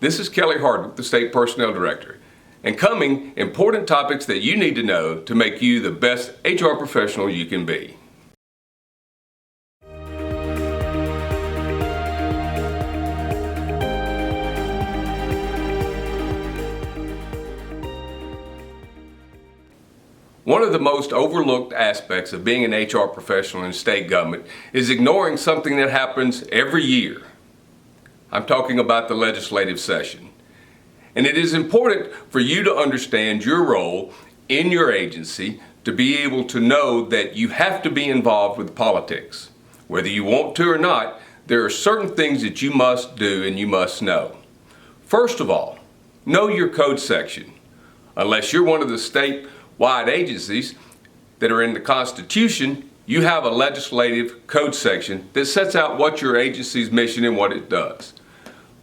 This is Kelly Hardwick, the State Personnel Director, and coming, important topics that you need to know to make you the best HR professional you can be. One of the most overlooked aspects of being an HR professional in state government is ignoring something that happens every year. I'm talking about the legislative session. And it is important for you to understand your role in your agency to be able to know that you have to be involved with politics. Whether you want to or not, there are certain things that you must do and you must know. First of all, know your code section. Unless you're one of the state-wide agencies that are in the Constitution, you have a legislative code section that sets out what your agency's mission and what it does.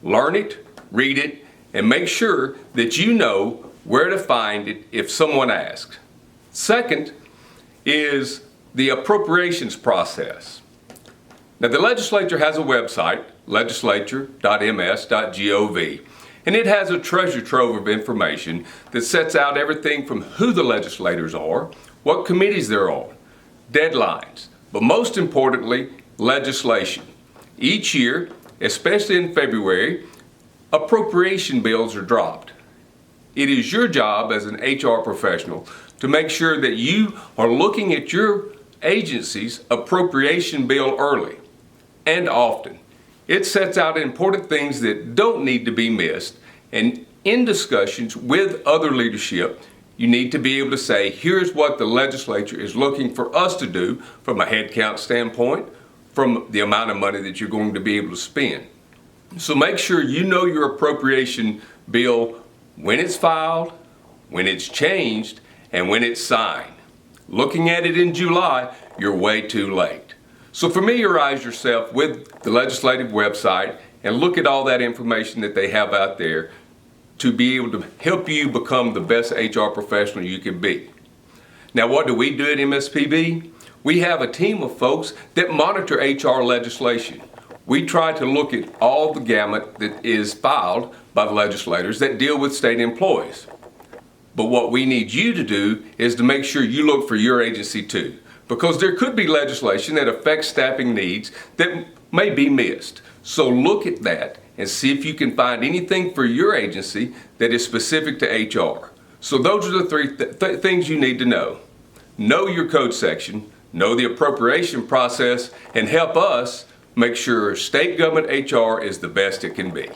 Learn it, read it, and make sure that you know where to find it if someone asks. Second is the appropriations process. Now, the legislature has a website, legislature.ms.gov, and it has a treasure trove of information that sets out everything from who the legislators are, what committees they're on, deadlines, but most importantly, legislation. Each year, especially in February, appropriation bills are dropped. It is your job as an HR professional to make sure that you are looking at your agency's appropriation bill early and often. It sets out important things that don't need to be missed, and in discussions with other leadership, you need to be able to say, here's what the legislature is looking for us to do from a headcount standpoint, from the amount of money that you're going to be able to spend. So make sure you know your appropriation bill when it's filed, when it's changed, and when it's signed. Looking at it in July, you're way too late. So familiarize yourself with the legislative website and look at all that information that they have out there to be able to help you become the best HR professional you can be. Now, what do we do at MSPB? We have a team of folks that monitor HR legislation. We try to look at all the gamut that is filed by the legislators that deal with state employees. But what we need you to do is to make sure you look for your agency too, because there could be legislation that affects staffing needs that may be missed. So look at that and see if you can find anything for your agency that is specific to HR. So those are the three things you need to know. Know your code section, know the appropriation process, and help us make sure state government HR is the best it can be.